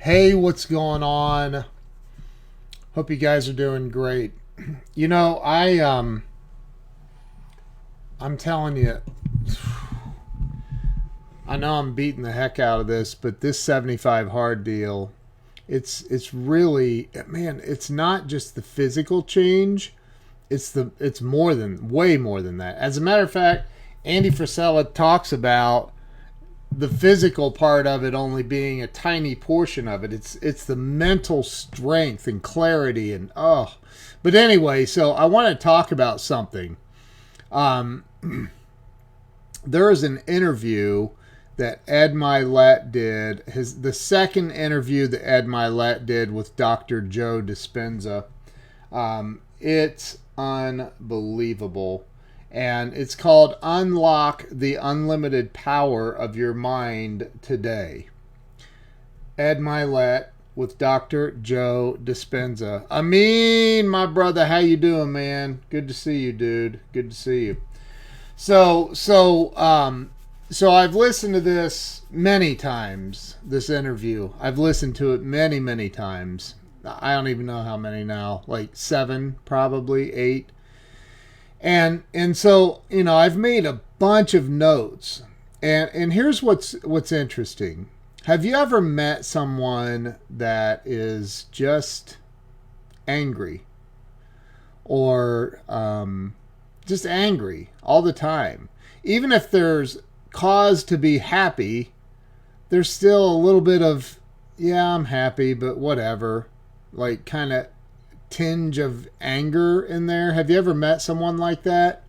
Hey, what's going on? Hope you guys are doing great. You know, I'm telling you, I know I'm beating the heck out of this, but this 75 hard deal, it's really, man, it's not just the physical change, it's more than way more than that. As a matter of fact, Andy Frisella talks about the physical part of it only being a tiny portion of it. It's the mental strength and clarity and oh. But anyway, so I want to talk about something. Um, there is an interview that Ed Milet did. The second interview that Ed Milet did with Dr. Joe Dispenza. It's unbelievable. And it's called Unlock the Unlimited Power of Your Mind Today. Ed Milet with Dr. Joe Dispenza. Amin, my brother, how you doing, man? Good to see you, dude. Good to see you. So I've listened to this many times, this interview. I've listened to it many, many times. I don't even know how many now. Like 7, probably 8. And so, you know, I've made a bunch of notes. And here's what's interesting. Have you ever met someone that is just angry or just angry all the time? Even if there's cause to be happy, there's still a little bit of, yeah, I'm happy, but whatever. Like kind of tinge of anger in there. Have you ever met someone like that?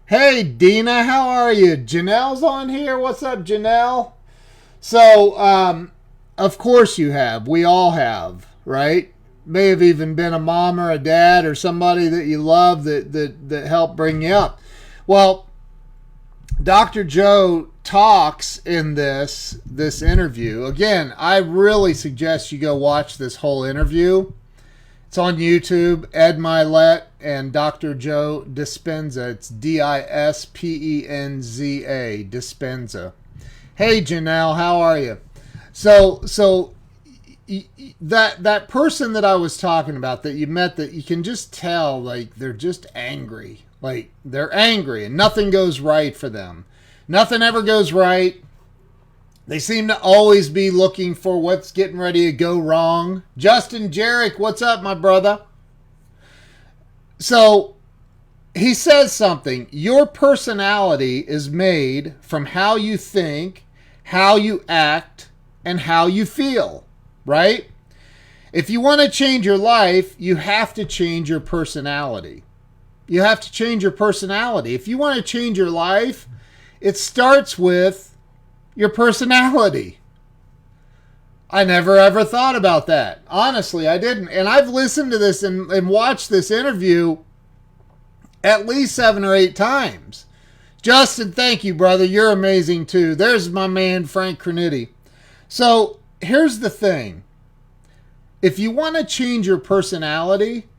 Hey, Dina, how are you? Janelle's on here. What's up, Janelle? So, of course you have. We all have, right? May have even been a mom or a dad or somebody that you love that helped bring you up. Well, Dr. Joe talks in this interview. Again, I really suggest you go watch this whole interview. It's on YouTube, Ed Milet and Dr. Joe Dispenza. It's Dispenza, Dispenza. Hey, Janelle, how are you? So that person that I was talking about that you met, that you can just tell, like, they're just angry. Like, they're angry and nothing goes right for them. Nothing ever goes right. They seem to always be looking for what's getting ready to go wrong. Justin Jarek, what's up, my brother? So he says something. Your personality is made from how you think, how you act, and how you feel, right? If you want to change your life, you have to change your personality. You have to change your personality. If you want to change your life, it starts with your personality. I never ever thought about that. Honestly, I didn't. And I've listened to this and watched this interview at least 7 or 8 times. Justin, thank you, brother. You're amazing too. There's my man, Frank Cornetti. So here's the thing. If you want to change your personality,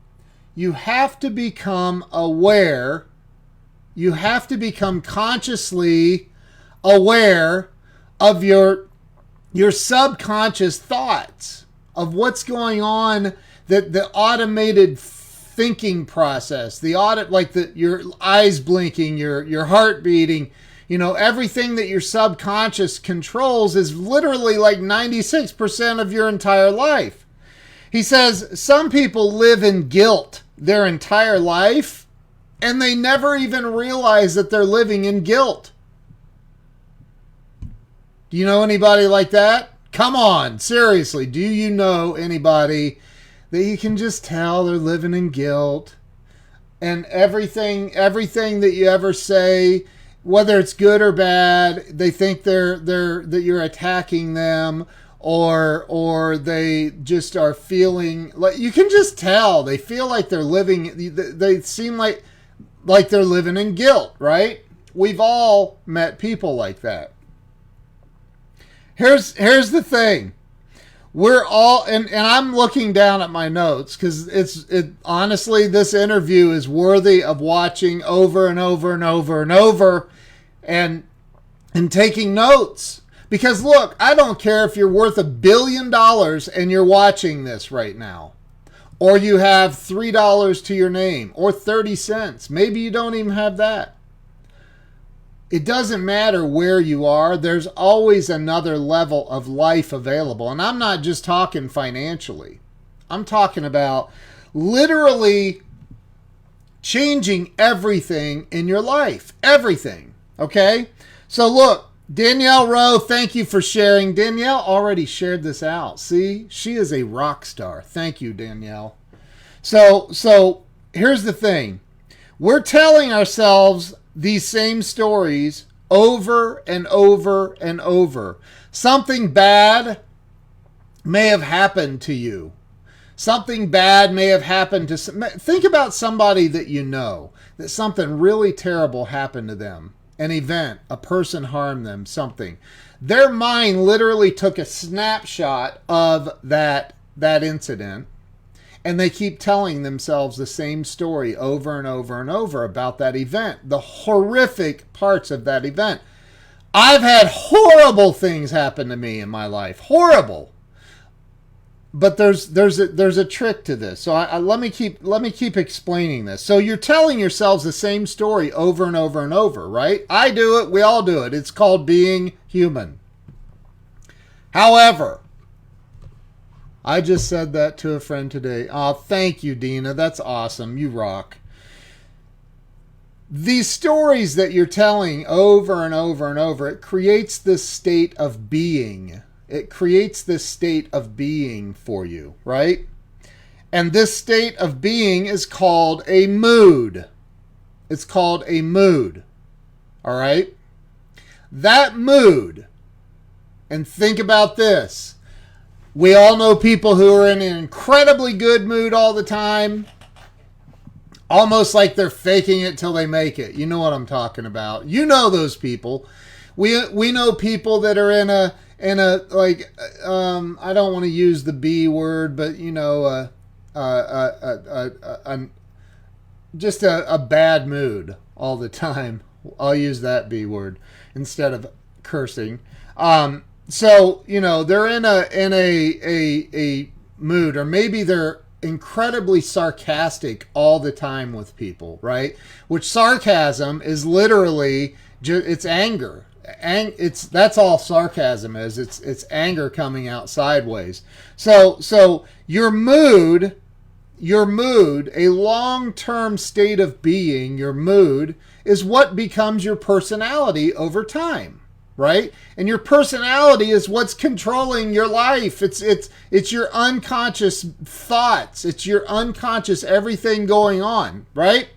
you have to become aware. You have to become consciously aware of your subconscious thoughts, of what's going on, that the automated thinking process, your eyes blinking, your heart beating, you know, everything that your subconscious controls is literally like 96% of your entire life. He says some people live in guilt their entire life and they never even realize that they're living in guilt. Do you know anybody like that? Come on, seriously. Do you know anybody that you can just tell they're living in guilt? And everything that you ever say, whether it's good or bad, they think that you're attacking them, or they just are feeling like, you can just tell they feel like they're living. They seem like they're living in guilt, right? We've all met people like that. Here's the thing. We're all, and I'm looking down at my notes because honestly, this interview is worthy of watching over and over and over and over and taking notes, Because look, I don't care if you're worth $1 billion and you're watching this right now, or you have $3 to your name, or 30 cents. Maybe you don't even have that. It doesn't matter where you are. There's always another level of life available. And I'm not just talking financially. I'm talking about literally changing everything in your life. Everything. Okay? So look, Danielle Rowe, thank you for sharing. Danielle already shared this out. See? She is a rock star. Thank you, Danielle. So here's the thing. We're telling ourselves these same stories over and over and over. Something bad may have happened to you. Something bad may have happened to... Think about somebody that you know, that something really terrible happened to them. An event, a person harmed them, something. Their mind literally took a snapshot of that incident, and they keep telling themselves the same story over and over and over about that event, the horrific parts of that event. I've had horrible things happen to me in my life. Horrible. But there's a trick to this. So let me keep explaining this. So you're telling yourselves the same story over and over and over, right? I do it. We all do it. It's called being human. However, I just said that to a friend today. Oh, thank you, Dina. That's awesome. You rock. These stories that you're telling over and over and over, it creates this state of being. It creates this state of being for you, right? And this state of being is called a mood. It's called a mood. All right? That mood, and think about this. We all know people who are in an incredibly good mood all the time, almost like they're faking it till they make it. You know what I'm talking about. You know those people. We know people that are in a like I don't want to use the B word, but you know, just a bad mood all the time. I'll use that B word instead of cursing. So you know they're in a mood, or maybe they're incredibly sarcastic all the time with people, right? Which sarcasm is literally it's anger. That's all sarcasm is. It's anger coming out sideways. So your mood, a long-term state of being, your mood is what becomes your personality over time, right? And your personality is what's controlling your life. It's your unconscious thoughts. It's your unconscious everything going on, right?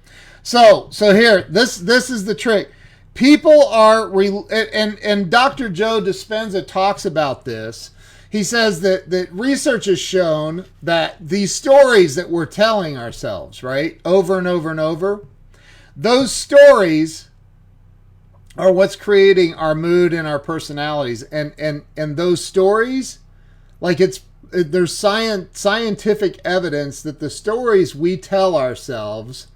So here, this is the trick. People are, and Dr. Joe Dispenza talks about this. He says that research has shown that these stories that we're telling ourselves, right, over and over and over, those stories are what's creating our mood and our personalities. And those stories, like there's scientific evidence that the stories we tell ourselves,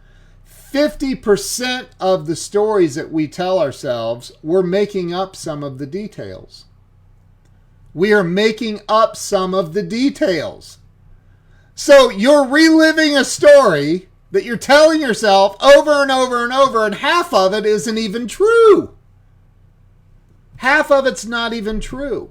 50% of the stories that we tell ourselves, we're making up some of the details. We are making up some of the details. So you're reliving a story that you're telling yourself over and over and over, and half of it isn't even true. Half of it's not even true.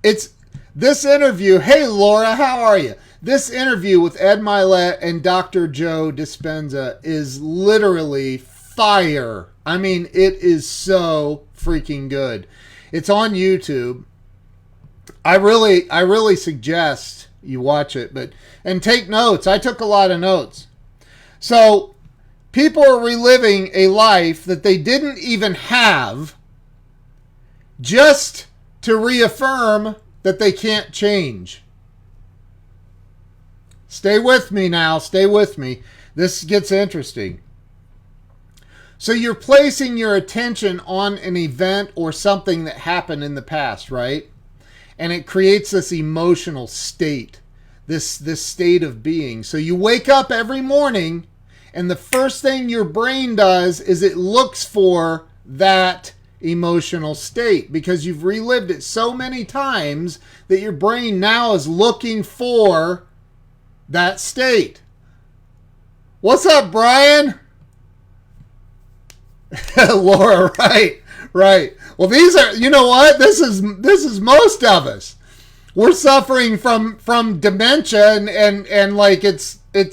It's this interview. Hey, Laura, how are you? This interview with Ed Mylett and Dr. Joe Dispenza is literally fire. I mean, it is so freaking good. It's on YouTube. I really suggest you watch it, and take notes. I took a lot of notes. So people are reliving a life that they didn't even have, just to reaffirm that they can't change. Stay with me now. Stay with me. This gets interesting. So you're placing your attention on an event or something that happened in the past, right? And it creates this emotional state, this state of being. So you wake up every morning, and the first thing your brain does is it looks for that emotional state because you've relived it so many times that your brain now is looking for that state. What's up, Brian? Laura, right. Well, these are, you know what? This is most of us. We're suffering from dementia and like it's a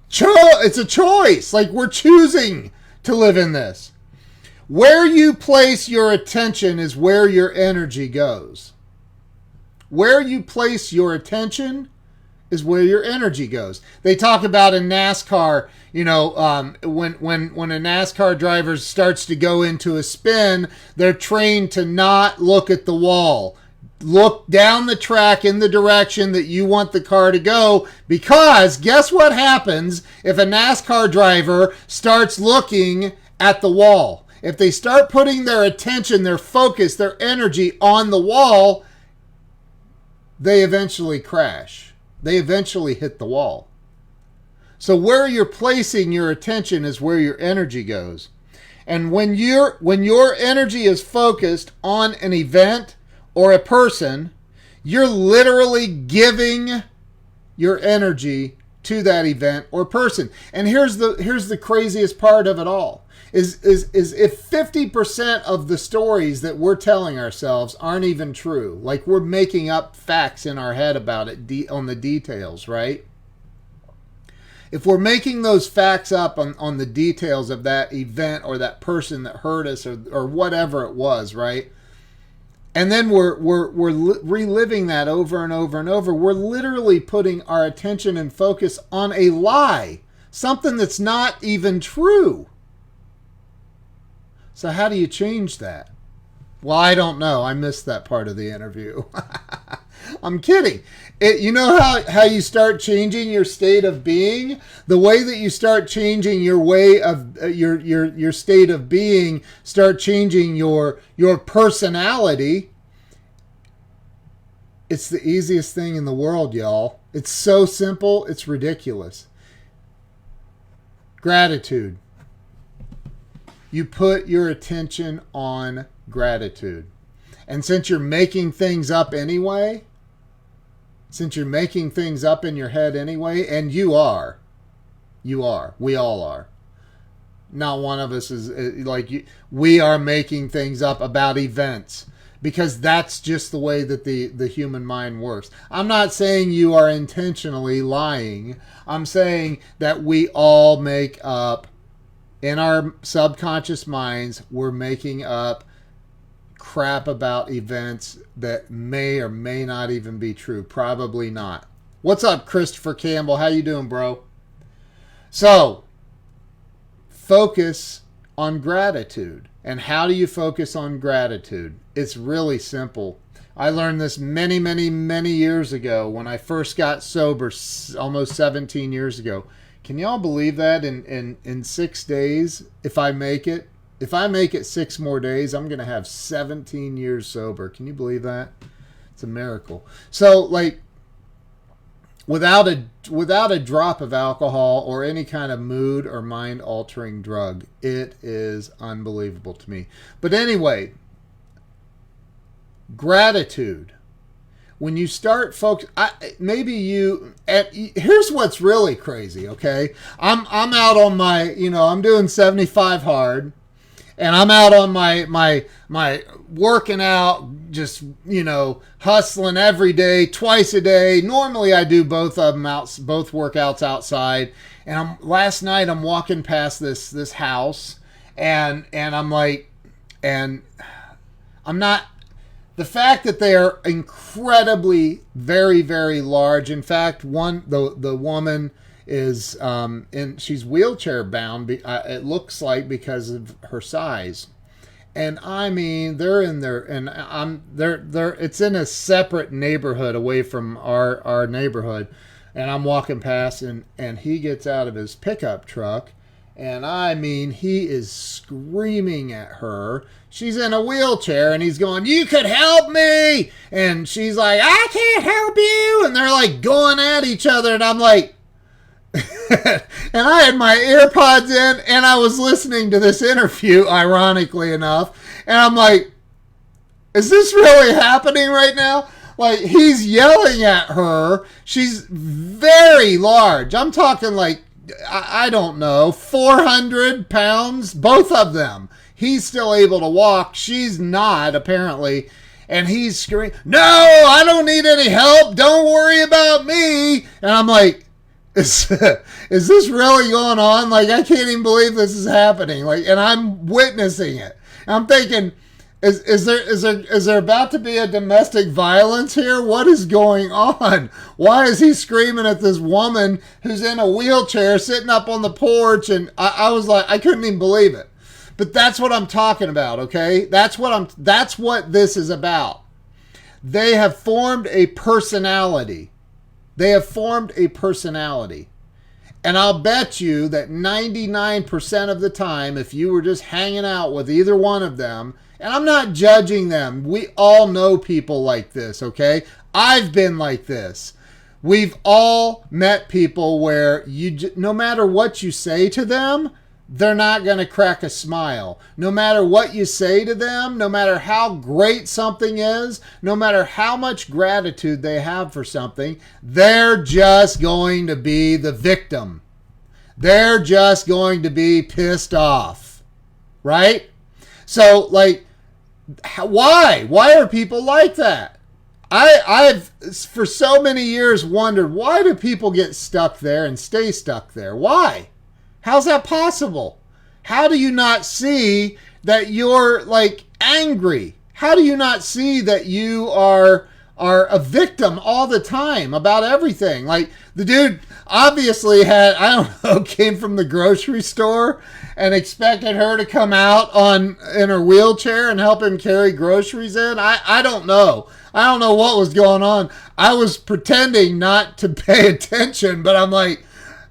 choice. Like we're choosing to live in this. Where you place your attention is where your energy goes. Where you place your attention is where your energy goes. They talk about in NASCAR, when a NASCAR driver starts to go into a spin, they're trained to not look at the wall. Look down the track in the direction that you want the car to go, because guess what happens if a NASCAR driver starts looking at the wall? If they start putting their attention, their focus, their energy on the wall, they eventually crash. They eventually hit the wall. So where you're placing your attention is where your energy goes. And when your energy is focused on an event or a person, you're literally giving your energy to that event or person. And here's the craziest part of it all. Is if 50% of the stories that we're telling ourselves aren't even true, like we're making up facts in our head about it on the details, right? If we're making those facts up on the details of that event or that person that hurt us or whatever it was, right? And then we're reliving that over and over and over. We're literally putting our attention and focus on a lie, something that's not even true. So how do you change that? Well, I don't know. I missed that part of the interview. I'm kidding. You know how you start changing your state of being? The way that you start changing your way of your state of being, start changing your personality. It's the easiest thing in the world, y'all. It's so simple, it's ridiculous. Gratitude. You put your attention on gratitude. And since you're making things up anyway, since you're making things up in your head anyway, and we all are. Not one of us is like, we are making things up about events because that's just the way that the human mind works. I'm not saying you are intentionally lying. I'm saying that we all make up. In our subconscious minds, we're making up crap about events that may or may not even be true. Probably not. What's up, Christopher Campbell? How you doing, bro? So, focus on gratitude. And how do you focus on gratitude? It's really simple. I learned this many, many, many years ago when I first got sober, almost 17 years ago. Can y'all believe that in 6 days, if I make it 6 more days, I'm going to have 17 years sober. Can you believe that? It's a miracle. So, like, without a drop of alcohol or any kind of mood or mind-altering drug, it is unbelievable to me. But anyway, gratitude. When you start, folks, here's what's really crazy, okay? I'm out on my, I'm doing 75 hard, and I'm out on my working out, just, hustling every day, twice a day. Normally I do both of them both workouts outside. And last night I'm walking past this house, and I'm like, and I'm not. The fact that they are incredibly, very, very large. In fact, the woman is she's wheelchair bound. It looks like because of her size, and I mean they're in there, and they're. It's in a separate neighborhood away from our neighborhood, and I'm walking past, and he gets out of his pickup truck. And I mean, he is screaming at her. She's in a wheelchair, and he's going, "You could help me!" And she's like, "I can't help you!" And they're like going at each other, and I'm like, And I had my AirPods in and I was listening to this interview, ironically enough. And I'm like, is this really happening right now? Like, he's yelling at her. She's very large. I'm talking like, I don't know, 400 pounds, both of them. He's still able to walk. She's not, apparently. And he's screaming, no, I don't need any help. Don't worry about me. And I'm like, is this really going on? Like, I can't even believe this is happening. Like, and I'm witnessing it. And I'm thinking, is there about to be a domestic violence here? What is going on? Why is he screaming at this woman who's in a wheelchair sitting up on the porch? And I was like, I couldn't even believe it. But that's what I'm talking about, okay? That's what this is about. They have formed a personality. They have formed a personality. And I'll bet you that 99% of the time, if you were just hanging out with either one of them, and I'm not judging them. We all know people like this, okay? I've been like this. We've all met people where no matter what you say to them, they're not going to crack a smile. No matter what you say to them, no matter how great something is, no matter how much gratitude they have for something, they're just going to be the victim. They're just going to be pissed off, right? So, like, why? Why are people like that? I've for so many years wondered, why do people get stuck there and stay stuck there? Why? How's that possible? How do you not see that you're, like, angry? How do you not see that you are a victim all the time about everything? Like, the dude obviously had, I don't know, came from the grocery store and expected her to come out in her wheelchair and help him carry groceries in. I don't know. I don't know what was going on. I was pretending not to pay attention, but I'm like,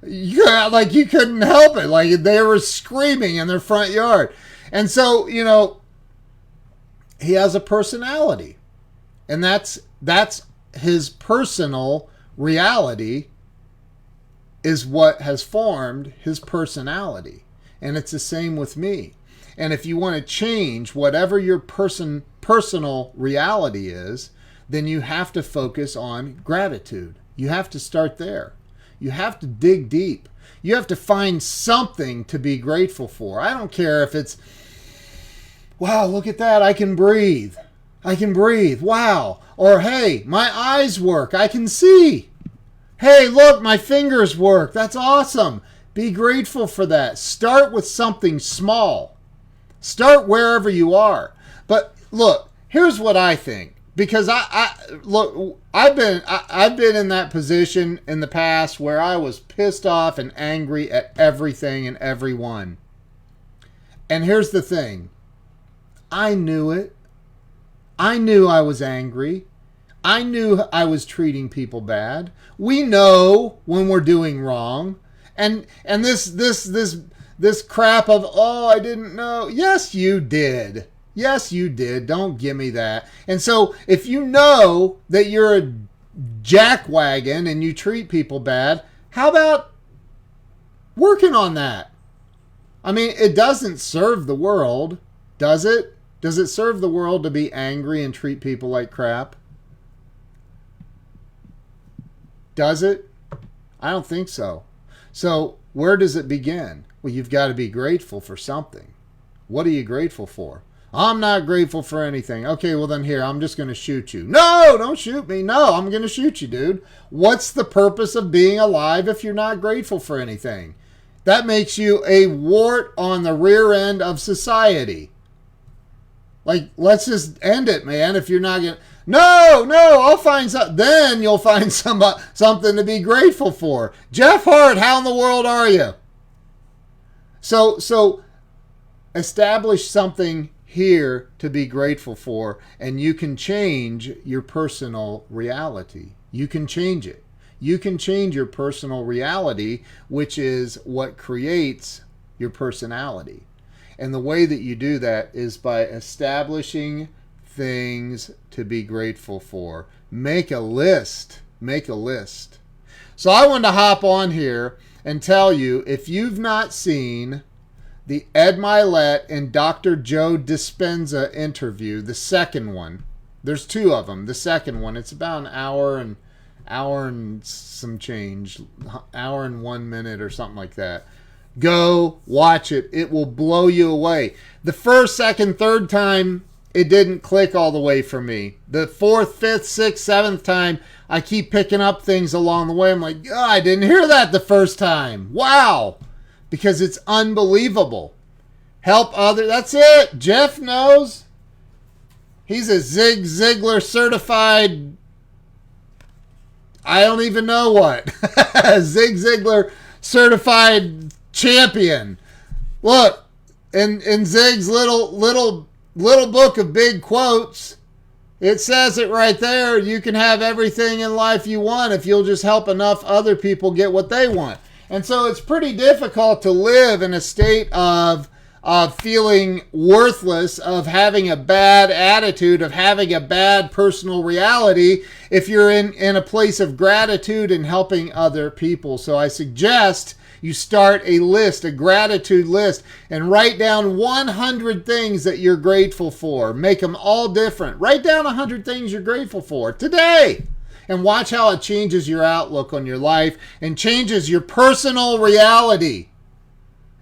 you couldn't help it. Like, they were screaming in their front yard. And so, he has a personality. And that's his personal reality is what has formed his personality. And it's the same with me. And if you want to change whatever your personal reality is, then you have to focus on gratitude. You have to start there. You have to dig deep. You have to find something to be grateful for. I don't care if it's, wow, look at that, I can breathe. I can breathe. Wow. Or, hey, my eyes work. I can see. Hey, look, my fingers work. That's awesome. Be grateful for that. Start with something small. Start wherever you are. But look, here's what I think. Because I've been in that position in the past where I was pissed off and angry at everything and everyone. And here's the thing. I knew it. I knew I was angry. I knew I was treating people bad. We know when we're doing wrong. And this crap of, oh, I didn't know. Yes, you did. Yes, you did. Don't give me that. And so if you know that you're a jackwagon and you treat people bad, how about working on that? I mean, it doesn't serve the world, does it? Does it serve the world to be angry and treat people like crap? Does it? I don't think so. So where does it begin? Well, you've got to be grateful for something. What are you grateful for? I'm not grateful for anything. Okay, well then here, I'm just going to shoot you. No, don't shoot me. No, I'm going to shoot you, dude. What's the purpose of being alive if you're not grateful for anything? That makes you a wart on the rear end of society. Like, let's just end it, man, if you're not going to... No, I'll find something. Then you'll find something to be grateful for. Jeff Hart, how in the world are you? So establish something here to be grateful for, and you can change your personal reality. You can change it. You can change your personal reality, which is what creates your personality. And the way that you do that is by establishing things to be grateful for. Make a list. Make a list. So I wanted to hop on here and tell you, if you've not seen the Ed Milet and Dr. Joe Dispenza interview, the second one, there's two of them. The second one, it's about an hour and some change, hour and 1 minute or something like that. Go watch it. It will blow you away. The first, second, third time, it didn't click all the way for me. The fourth, fifth, sixth, seventh time, I keep picking up things along the way. I'm like, oh, I didn't hear that the first time. Wow. Because it's unbelievable. Help others. That's it. Jeff knows. He's a Zig Ziglar certified, I don't even know what. Zig Ziglar certified champion. Look, in Zig's little book of big quotes, it says it right there. You can have everything in life you want if you'll just help enough other people get what they want. And so it's pretty difficult to live in a state of feeling worthless, of having a bad attitude, of having a bad personal reality if you're in a place of gratitude and helping other people. So I suggest you start a list, a gratitude list, and write down 100 things that you're grateful for. Make them all different. Write down 100 things you're grateful for today. And watch how it changes your outlook on your life and changes your personal reality.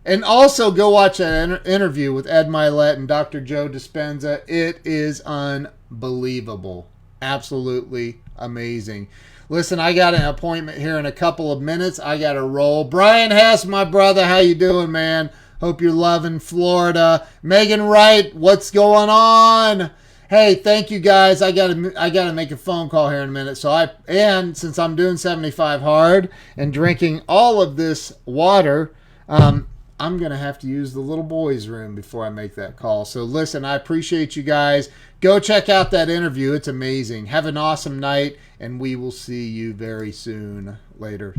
And also go watch that interview with Ed Milet and Dr. Joe Dispenza. It is unbelievable. Absolutely amazing. Listen, I got an appointment here in a couple of minutes. I got to roll. Brian Hess, my brother, how you doing, man? Hope you're loving Florida. Megan Wright, what's going on? Hey, thank you guys. I gotta make a phone call here in a minute. And since I'm doing 75 hard and drinking all of this water, I'm gonna have to use the little boy's room before I make that call. So listen, I appreciate you guys. Go check out that interview. It's amazing. Have an awesome night, and we will see you very soon. Later.